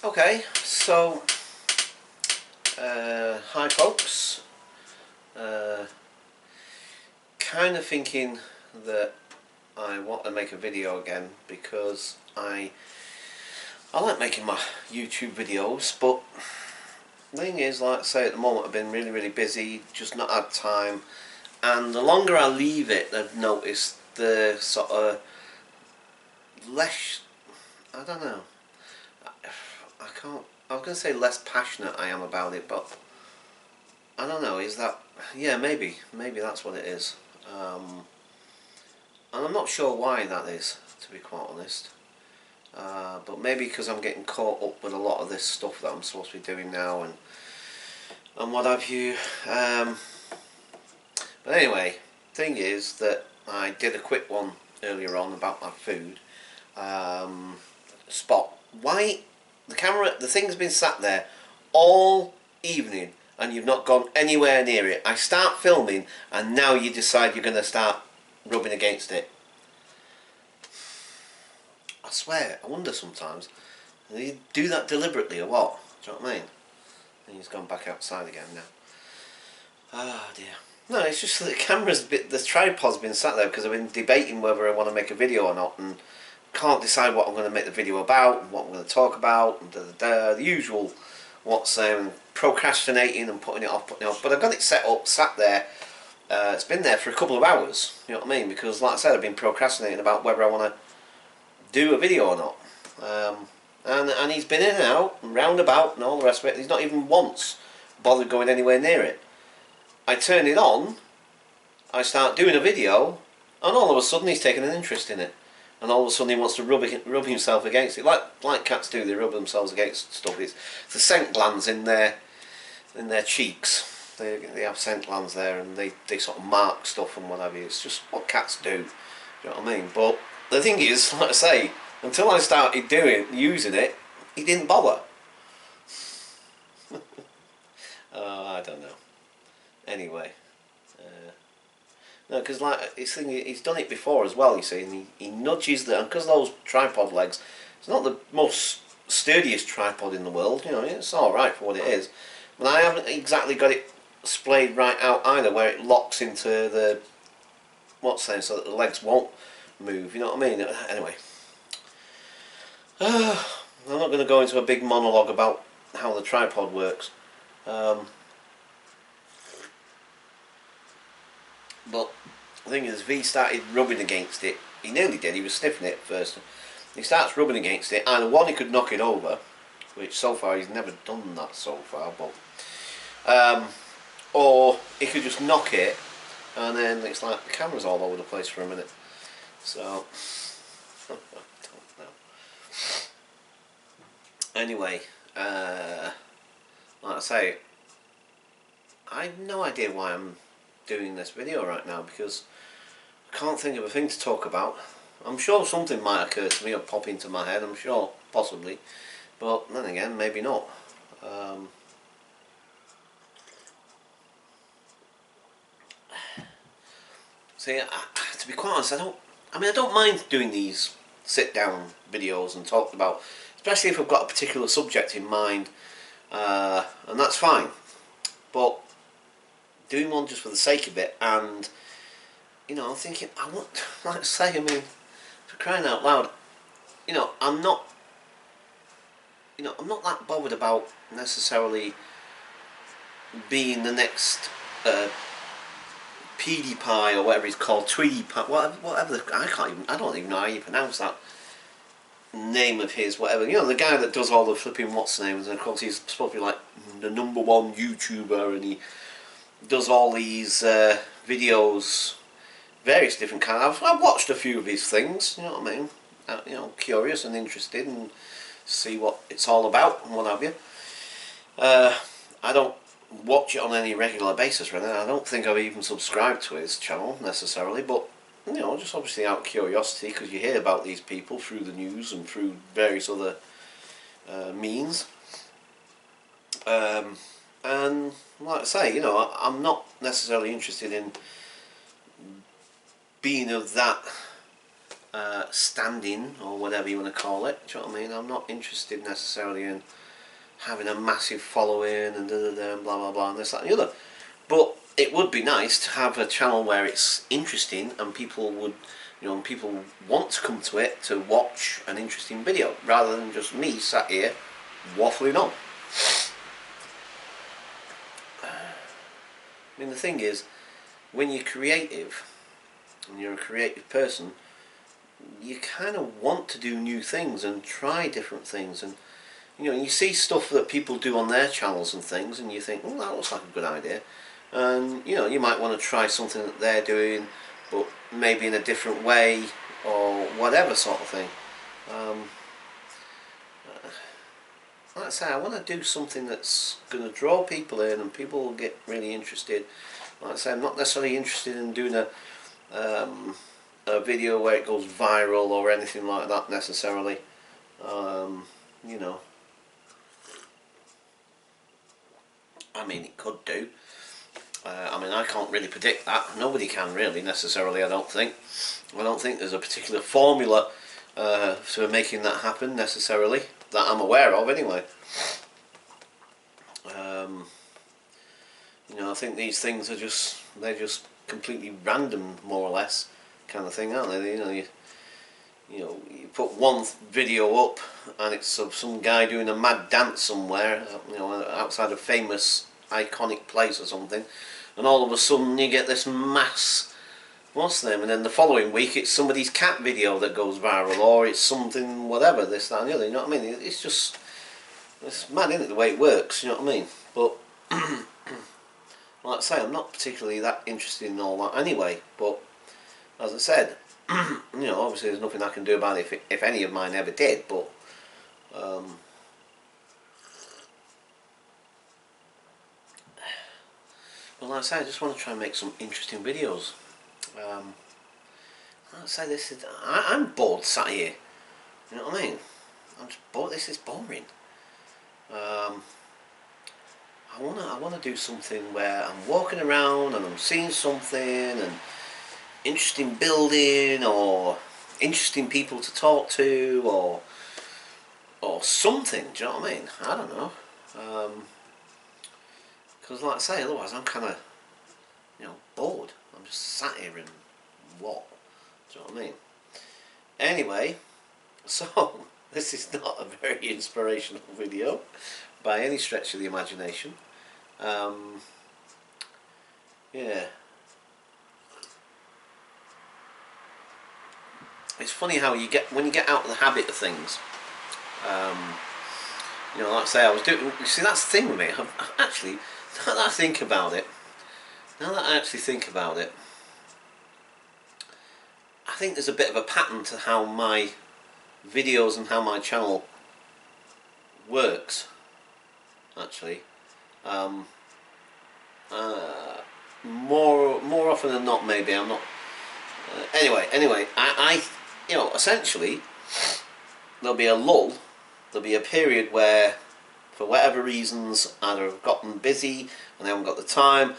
Okay, so hi folks. Kind of thinking that I want to make a video again because I like making my YouTube videos, but the thing is, like I say, at the moment I've been really busy, just not had time, and the longer I leave it, I've noticed the sort of less, I don't know, I can't, I was going to say less passionate I am about it, but I don't know, is that, yeah, maybe that's what it is. And I'm not sure why that is, to be quite honest. But maybe because I'm getting caught up with a lot of this stuff that I'm supposed to be doing now and what have you. But anyway, thing is that I did a quick one earlier on about my food. Spot. Why the thing's been sat there all evening and you've not gone anywhere near it. I start filming and now you decide you're going to start rubbing against it. I swear, I wonder sometimes, do you do that deliberately or what? Do you know what I mean? And he's gone back outside again now. Ah dear. No, it's just that the tripod's been sat there because I've been debating whether I want to make a video or not, and can't decide what I'm going to make the video about, and what I'm going to talk about, and the usual what's procrastinating and putting it off. But I've got it set up, sat there. It's been there for a couple of hours. You know what I mean? Because, like I said, I've been procrastinating about whether I want to do a video or not. And he's been in and out and roundabout and all the rest of it. He's not even once bothered going anywhere near it. I turn it on, I start doing a video, and all of a sudden he's taken an interest in it. And all of a sudden he wants to rub himself against it, like cats do. They rub themselves against stuff. It's the scent glands in their cheeks. They have scent glands there, and they sort of mark stuff and what have you. It's just what cats do. You know what I mean? But the thing is, like I say, until I started using it, he didn't bother. I don't know. Anyway. No, because like he's done it before as well, you see, and he nudges and because those tripod legs, it's not the most sturdiest tripod in the world, you know, it's alright for what it is, but I haven't exactly got it splayed right out either, where it locks into the, so that the legs won't move, you know what I mean? Anyway, I'm not going to go into a big monologue about how the tripod works, but the thing is, V started rubbing against it. He nearly did, he was sniffing it at first. He starts rubbing against it, and one, he could knock it over, which so far he's never done that so far, but or he could just knock it, and then it's like the camera's all over the place for a minute. So I don't know. Anyway, like I say, I have no idea why I'm doing this video right now, because I can't think of a thing to talk about. I'm sure something might occur to me or pop into my head, I'm sure, possibly, but then again, maybe not. See, to be quite honest, I don't mind doing these sit-down videos and talk about, especially if I've got a particular subject in mind, and that's fine, but doing one just for the sake of it, and you know, I'm thinking, like I say, I mean, for crying out loud, you know, I'm not that bothered about necessarily being the next PewDiePie or whatever he's called, TweeDiePie, whatever. I don't even know how you pronounce that name of his, whatever. You know, the guy that does all the flipping what's names, and of course he's supposed to be like the #1 YouTuber, and he does all these videos, various different kinds. I've watched a few of his things, you know what I mean? You know, curious and interested, and see what it's all about and what have you. I don't watch it on any regular basis, really. I don't think I've even subscribed to his channel necessarily, but you know, just obviously out of curiosity, because you hear about these people through the news and through various other means. And like I say, you know, I'm not necessarily interested in being of that standing or whatever you want to call it. Do you know what I mean? I'm not interested necessarily in having a massive following and and blah blah blah and this that and the other. But it would be nice to have a channel where it's interesting and people would, people want to come to it to watch an interesting video rather than just me sat here waffling on. I mean, the thing is, when you're creative and you're a creative person, you kind of want to do new things and try different things, and you see stuff that people do on their channels and things, and you think, oh, that looks like a good idea, and you might want to try something that they're doing, but maybe in a different way or whatever sort of thing. Like I say, I want to do something that's going to draw people in and people will get really interested. Like I say, I'm not necessarily interested in doing a video where it goes viral or anything like that necessarily. You know, I mean, it could do. I mean, I can't really predict that. Nobody can really necessarily, I don't think. I don't think there's a particular formula for making that happen necessarily, that I'm aware of anyway. I think these things are they're just completely random, more or less, kind of thing, aren't they? You put one video up and it's of some guy doing a mad dance somewhere, outside a famous iconic place or something, and all of a sudden you get this mass, what's the name, and then the following week it's somebody's cat video that goes viral, or it's something whatever, this, that and the other, you know what I mean? It's mad, isn't it, the way it works, you know what I mean? But like I say, I'm not particularly that interested in all that anyway, but as I said, obviously there's nothing I can do about it if any of mine ever did, but well, like I say, I just want to try and make some interesting videos. Like I say, I'm bored sat here, you know what I mean? I'm just bored, this is boring. I want to do something where I'm walking around and I'm seeing something and interesting building or interesting people to talk to or something, do you know what I mean? I don't know. Because like I say, otherwise I'm kind of, bored. I'm just sat here and what? Do you know what I mean? Anyway, so this is not a very inspirational video by any stretch of the imagination. Yeah. It's funny how when you get out of the habit of things. Like I say, I was doing. You see, that's the thing with me. Actually, now that I think about it, I think there's a bit of a pattern to how my videos and how my channel works. Actually, more often than not, maybe I'm not. Anyway, I essentially, there'll be a lull. There'll be a period where, for whatever reasons, either I've gotten busy and I haven't got the time,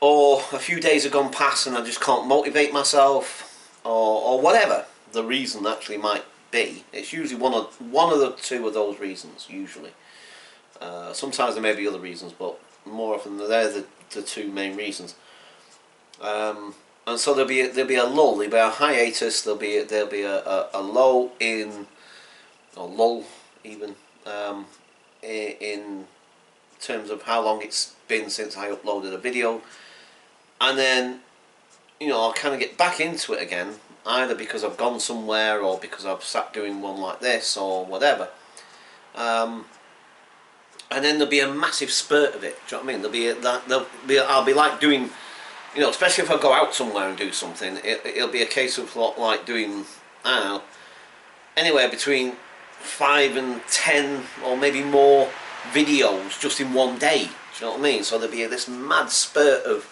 or a few days have gone past and I just can't motivate myself, or whatever the reason actually might be. It's usually one of the two of those reasons. Usually, sometimes there may be other reasons, but more often they're the two main reasons. And so there'll be a lull, there'll be a hiatus, there'll be a low in, or lull even, in terms of how long it's been since I uploaded a video, and then I'll kind of get back into it again, either because I've gone somewhere or because I've sat doing one like this or whatever, and then there'll be a massive spurt of it. Do you know what I mean? I'll be like doing, especially if I go out somewhere and do something, it'll be a case of like doing, I don't know, anywhere between 5 and 10 or maybe more videos just in one day. Do you know what I mean? So there'll be this mad spurt of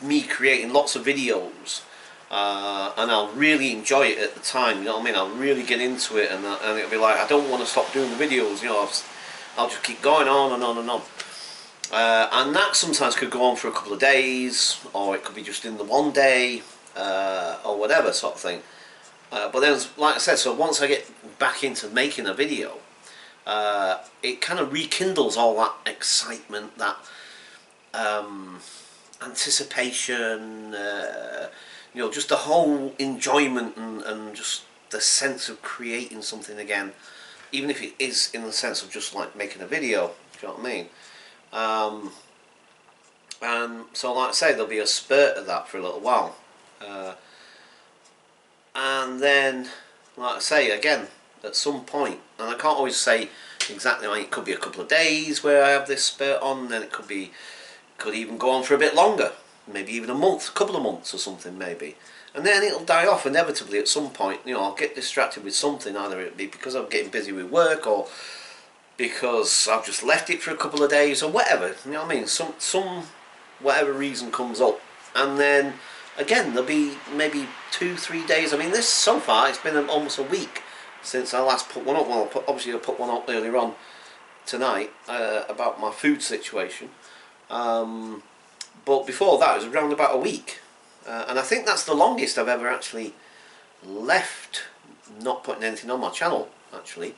me creating lots of videos, and I'll really enjoy it at the time. You know what I mean? I'll really get into it, and it'll be like I don't want to stop doing the videos. I'll just keep going on and on and on. And that sometimes could go on for a couple of days, or it could be just in the one day, or whatever sort of thing. But then, like I said, so once I get back into making a video, it kind of rekindles all that excitement, that anticipation, you know, just the whole enjoyment and just the sense of creating something again, even if it is in the sense of just like making a video. Do you know what I mean? And so, like I say, there'll be a spurt of that for a little while, and then, like I say, again, at some point, and I can't always say exactly when. It could be a couple of days where I have this spurt on, and then it could even go on for a bit longer, maybe even a month, a couple of months or something maybe, and then it'll die off inevitably at some point. You know, I'll get distracted with something, either it be because I'm getting busy with work or because I've just left it for a couple of days or whatever. You know what I mean? Some whatever reason comes up, and then again there'll be maybe 2-3 days. I mean, this so far it's been almost a week since I last put one up. Well, obviously I put one up earlier on tonight about my food situation, but before that it was around about a week, and I think that's the longest I've ever actually left not putting anything on my channel. Actually,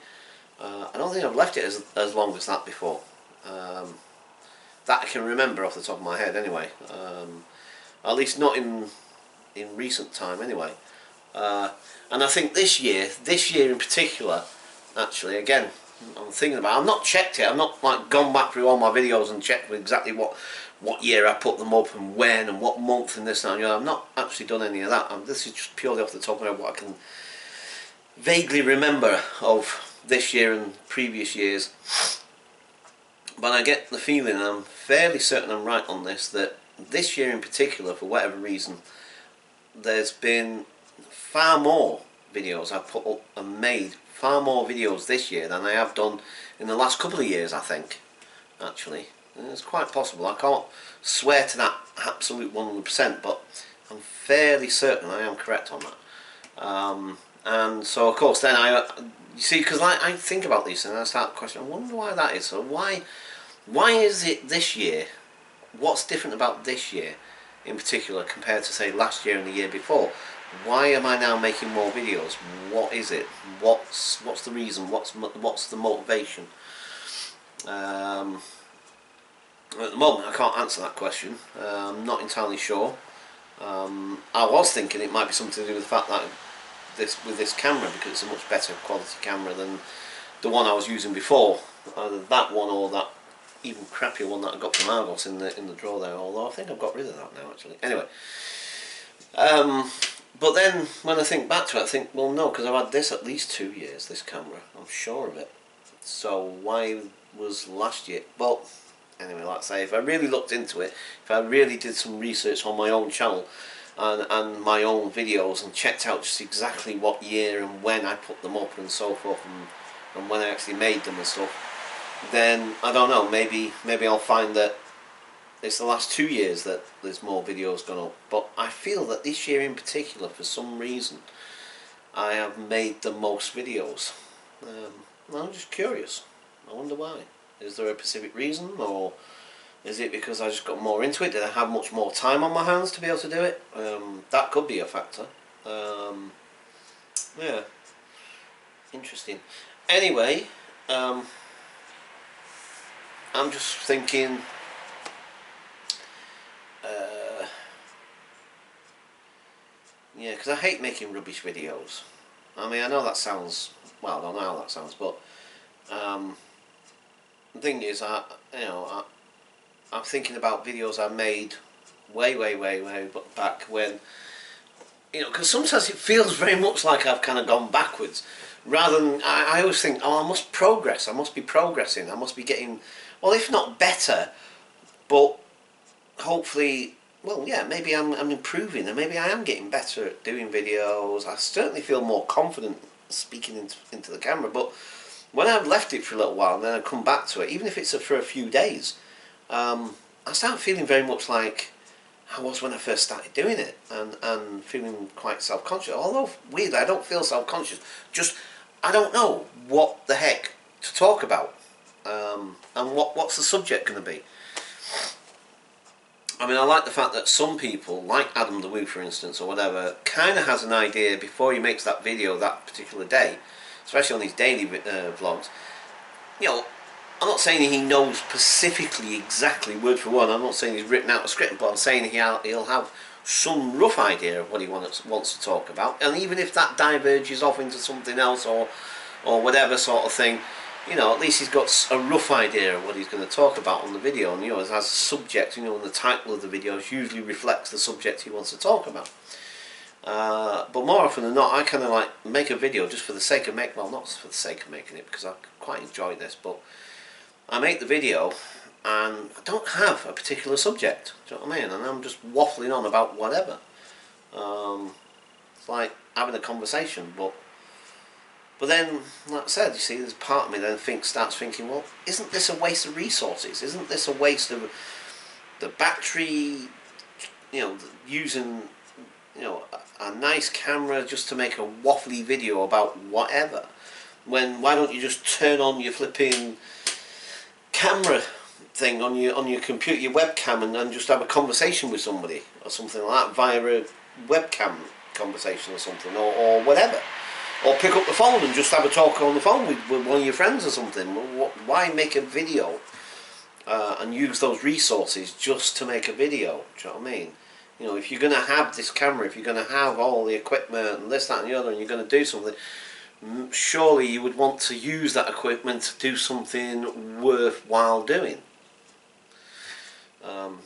I don't think I've left it as long as that before, that I can remember off the top of my head anyway, at least not in recent time anyway. And I think this year in particular, actually, again, I'm thinking about, I've not checked it, I've not like gone back through all my videos and checked exactly what year I put them up and when and what month and this and that. You know, I've not actually done any of that. This is just purely off the top of my head what I can vaguely remember of this year and previous years. But I get the feeling, and I'm fairly certain I'm right on this, that this year in particular, for whatever reason, there's been far more videos I've put up and made, far more videos this year than I have done in the last couple of years, I think, actually. And it's quite possible. I can't swear to that absolute 100%, but I'm fairly certain I am correct on that. And so, of course, then you see, because I think about these things and I start questioning, I wonder why that is. So why is it this year? What's different about this year in particular compared to, say, last year and the year before? Why am I now making more videos? What is it? What's the reason? What's the motivation? At the moment I can't answer that question. I'm not entirely sure. I was thinking it might be something to do with the fact that with this camera, because it's a much better quality camera than the one I was using before, either that one or that even crappier one that I got from Argos in the drawer there, although I think I've got rid of that now actually. Anyway, but then when I think back to it, I think, well, no, because I've had this at least 2 years, this camera, I'm sure of it. So why was last year? Well, anyway, like I say, if I really looked into it, if I really did some research on my own channel and my own videos and checked out just exactly what year and when I put them up and so forth, and when I actually made them and stuff, then I don't know, maybe I'll find that it's the last 2 years that there's more videos gone up. But I feel that this year in particular, for some reason, I have made the most videos. I'm just curious. I wonder why. Is there a specific reason, or is it because I just got more into it? Did I have much more time on my hands to be able to do it? That could be a factor. Yeah, interesting. Anyway, I'm just thinking, yeah, because I hate making rubbish videos. I mean, I know that sounds, well, I don't know how that sounds, but the thing is, I'm thinking about videos I made way back when, you know, because sometimes it feels very much like I've kind of gone backwards, rather than, I always think, oh, I must progress, I must be progressing, I must be getting, well, if not better, but hopefully, well, yeah, maybe I'm improving, and maybe I am getting better at doing videos. I certainly feel more confident speaking into the camera, but when I've left it for a little while and then I come back to it, even if it's for a few days, I start feeling very much like I was when I first started doing it, and feeling quite self-conscious. Although weirdly, I don't feel self-conscious, just I don't know what the heck to talk about, and what's the subject going to be. I mean, I like the fact that some people, like Adam the Woo for instance, or whatever, kind of has an idea before he makes that video that particular day, especially on his daily vlogs. You know, I'm not saying he knows specifically exactly word for word, I'm not saying he's written out a script, but I'm saying he'll have some rough idea of what he wants to talk about, and even if that diverges off into something else or whatever sort of thing, you know, at least he's got a rough idea of what he's going to talk about on the video, and you know, as a subject, you know, and the title of the video usually reflects the subject he wants to talk about. But more often than not, I kind of like make a video just for the sake of well, not for the sake of making it, because I quite enjoy this, but I make the video and I don't have a particular subject, do you know what I mean? And I'm just waffling on about whatever. It's like having a conversation, but then, like I said, you see, there's part of me then starts thinking, well, isn't this a waste of resources? Isn't this a waste of the battery, you know, using, you know, a nice camera just to make a waffly video about whatever? Why don't you just turn on your flipping camera thing on your computer, your webcam, and just have a conversation with somebody or something like that via a webcam conversation or something, or whatever. Or pick up the phone and just have a talk on the phone with one of your friends or something. Why make a video and use those resources just to make a video? Do you know what I mean? You know, if you're going to have this camera, if you're going to have all the equipment and this, that and the other, and you're going to do something, surely you would want to use that equipment to do something worthwhile doing.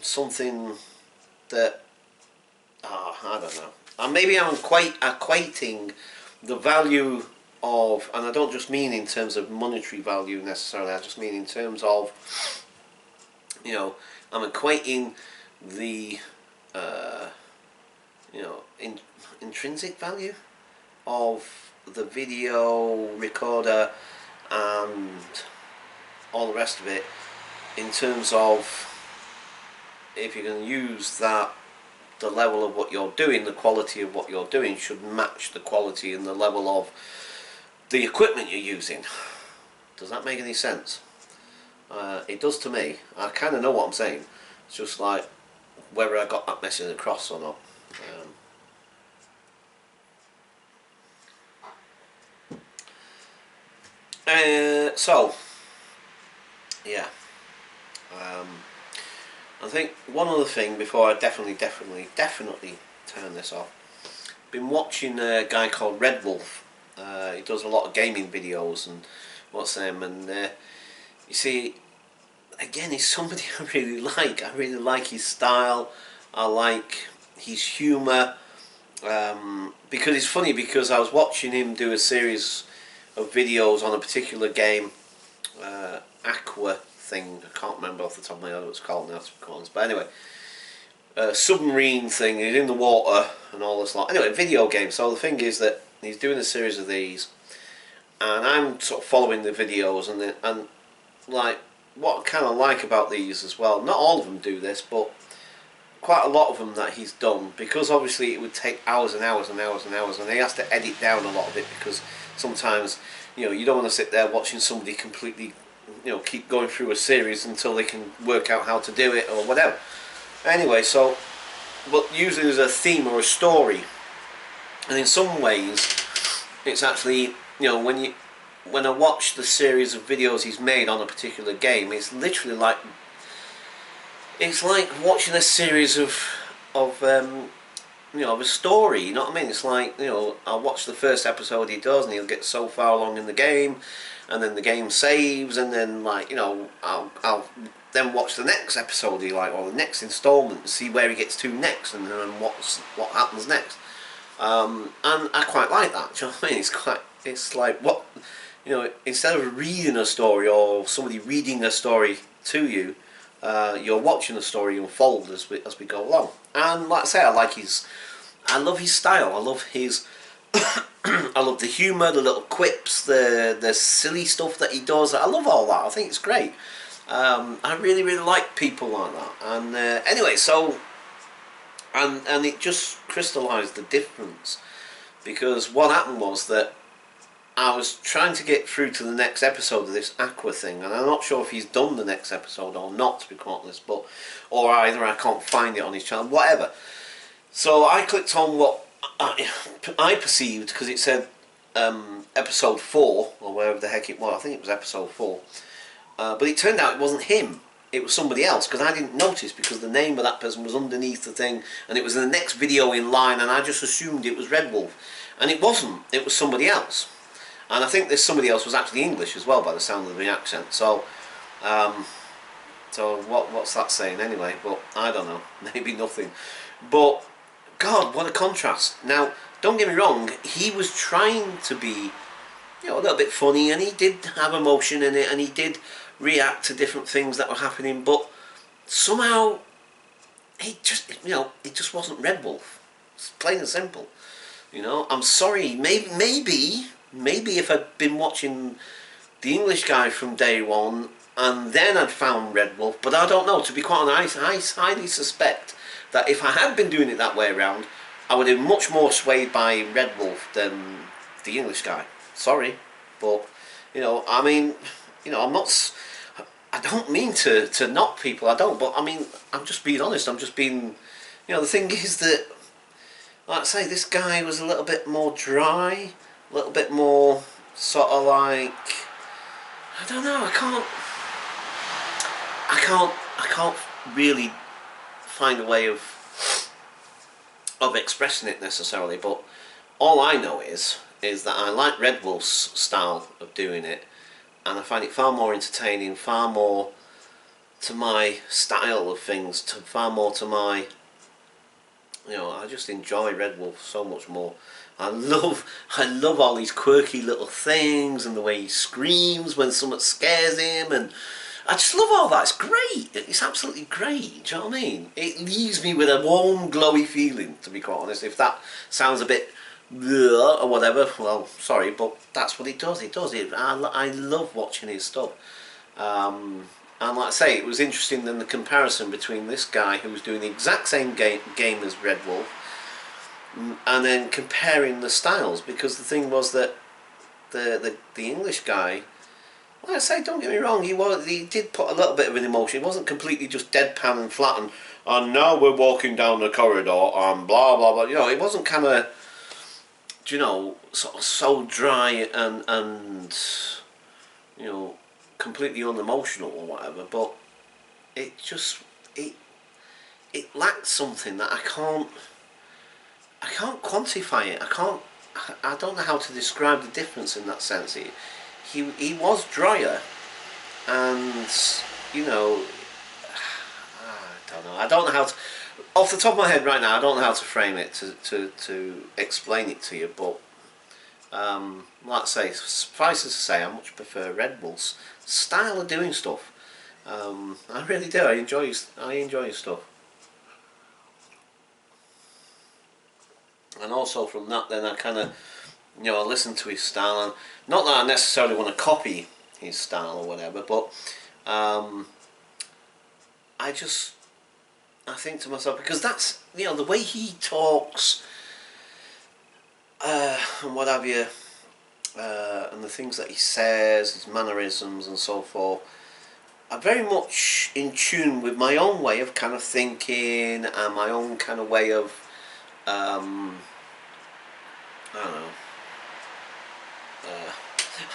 Something that, I don't know. And maybe I'm quite equating the value of, and I don't just mean in terms of monetary value necessarily, I just mean in terms of, you know, I'm equating the, you know, intrinsic value of the video recorder and all the rest of it, in terms of if you're going to use that, the level of what you're doing, the quality of what you're doing should match the quality and the level of the equipment you're using. Does that make any sense? It does to me. I kind of know what I'm saying. It's just like whether I got that message across or not. So, yeah. I think one other thing before I definitely turn this off. Been watching a guy called RedWolf. He does a lot of gaming videos and what's them, and you see, again, he's somebody I really like. I really like his style. I like his humour. Because it's funny, because I was watching him do a series of videos on a particular game, A.K.A. thing. I can't remember off the top of my head what it's called now, but anyway, submarine thing. He's in the water and all this lot. Anyway, video game. So the thing is that he's doing a series of these, and I'm sort of following the videos, and like what I kind of like about these as well. Not all of them do this, but quite a lot of them that he's done, because obviously it would take hours and hours and hours and hours, and he has to edit down a lot of it, because sometimes, you know, you don't want to sit there watching somebody completely, you know, keep going through a series until they can work out how to do it or whatever. Anyway, so, but usually there's a theme or a story, and in some ways it's actually, you know, when I watch the series of videos he's made on a particular game, it's literally like, it's like watching a series of you know, of a story, you know what I mean? It's like, you know, I'll watch the first episode he does, and he'll get so far along in the game, and then the game saves, and then, like, you know, I'll then watch the next episode he like, or the next installment, and see where he gets to next, and then what happens next. And I quite like that, do you know what I mean? It's like, what, you know, instead of reading a story or somebody reading a story to you, you're watching the story unfold as we go along. And like I say, I love his style. I love his I love the humour, the little quips, the silly stuff that he does. I love all that. I think it's great. I really like people like that. And anyway, so and it just crystallised the difference, because what happened was that I was trying to get through to the next episode of this Aqua thing, and I'm not sure if he's done the next episode or not, to be quite honest, but, or either I can't find it on his channel, whatever. So I clicked on what I perceived, because it said episode 4, or wherever the heck it was. I think it was episode 4. But it turned out it wasn't him. It was somebody else, because I didn't notice, because the name of that person was underneath the thing, and it was in the next video in line, and I just assumed it was RedWolf. And it wasn't. It was somebody else. And I think this somebody else was actually English as well, by the sound of the accent. So, what's that saying anyway? But I don't know. Maybe nothing. But God, what a contrast. Now, don't get me wrong. He was trying to be, you know, a little bit funny, and he did have emotion in it, and he did react to different things that were happening. But somehow, it just wasn't RedWolf. It's plain and simple. You know, I'm sorry. Maybe if I'd been watching the English guy from day one, and then I'd found RedWolf, but I don't know. To be quite honest, I highly suspect that if I had been doing it that way around, I would have been much more swayed by RedWolf than the English guy. Sorry, but you know, I mean, you know, I don't mean to knock people. I don't, but I mean, I'm just being honest. I'm just being, you know, the thing is that, like I say, this guy was a little bit more dry, a little bit more sort of like, I don't know, I can't really find a way of expressing it necessarily, but all I know is that I like RedWolf's style of doing it, and I find it far more entertaining, far more to my style of things, far more to my, you know, I just enjoy RedWolf so much more. I love all these quirky little things, and the way he screams when something scares him, and I just love all that. It's great. It's absolutely great. Do you know what I mean? It leaves me with a warm, glowy feeling, to be quite honest. If that sounds a bit or whatever, well, sorry, but that's what it does. It does. I love watching his stuff. And like I say, it was interesting then the comparison between this guy who was doing the exact same game as RedWolf, and then comparing the styles, because the thing was that the English guy, like I say, don't get me wrong, he did put a little bit of an emotion. It wasn't completely just deadpan and flat and now we're walking down the corridor and blah blah blah. You know, it wasn't kind of, you know, sort of so dry and you know, completely unemotional or whatever. But it just it lacked something that I can't quantify it. I don't know how to describe the difference in that sense. He was drier, and you know, I don't know how to, off the top of my head right now, I don't know how to frame it to explain it to you, but like I say, suffice it to say, I much prefer RedWolf's style of doing stuff. I really do. I enjoy his stuff. And also from that, then I kind of, you know, I listen to his style, and not that I necessarily want to copy his style or whatever, but I think to myself, because that's, you know, the way he talks and what have you, and the things that he says, his mannerisms and so forth, are very much in tune with my own way of kind of thinking and my own kind of way of I don't know.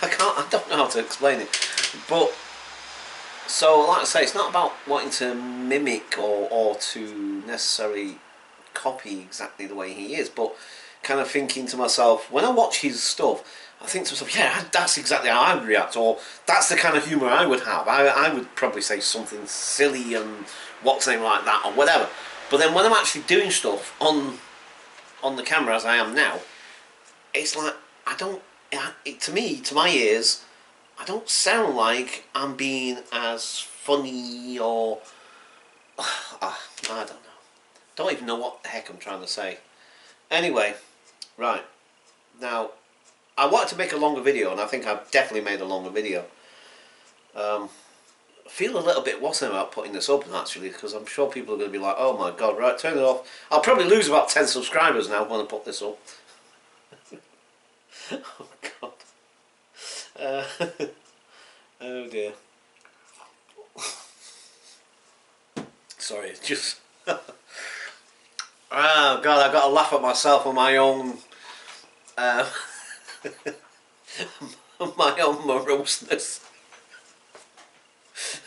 I don't know how to explain it, but so like I say, it's not about wanting to mimic or to necessarily copy exactly the way he is, but kind of thinking to myself, when I watch his stuff, I think to myself, yeah, that's exactly how I would react, or that's the kind of humour I would have. I would probably say something silly and what's name like that or whatever. But then when I'm actually doing stuff on the camera as I am now, it's like to me, to my ears, I don't sound like I'm being as funny or I don't know. Don't even know what the heck I'm trying to say. Anyway, right, now I wanted to make a longer video, and I think I've definitely made a longer video. I feel a little bit what's about putting this up actually, because I'm sure people are going to be like, oh my god, right, turn it off. I'll probably lose about 10 subscribers now when I put this up. Oh god. Uh, oh dear. Sorry, it's just... Oh God, I've got to laugh at myself on my own... Uh, my own moroseness.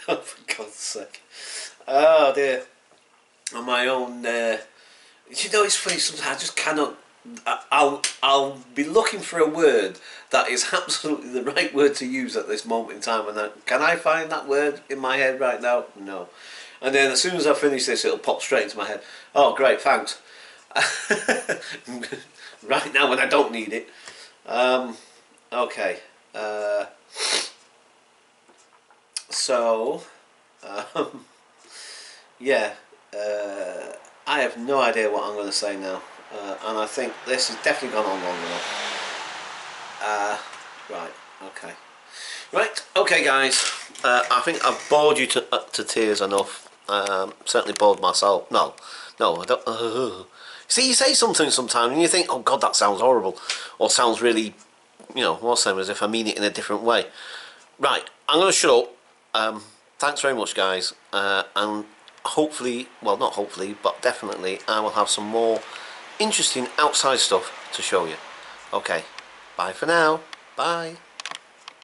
Oh, for God's sake. Oh dear. On my own... you know, it's funny, sometimes I just cannot... I'll be looking for a word that is absolutely the right word to use at this moment in time, and can I find that word in my head right now? No. And then as soon as I finish this, it'll pop straight into my head. Oh, great, thanks. Right now when I don't need it. Okay. So, yeah. I have no idea what I'm going to say now. And I think this has definitely gone on long enough. Right, okay. Right, okay guys. I think I've bored you to tears enough. Certainly bored myself. No, I don't. See, you say something sometimes and you think, oh God, that sounds horrible. Or sounds really, more same as if I mean it in a different way. Right, I'm going to shut up. Thanks very much guys. And hopefully, well not hopefully, but definitely I will have some more interesting outside stuff to show you. Okay, bye for now. Bye.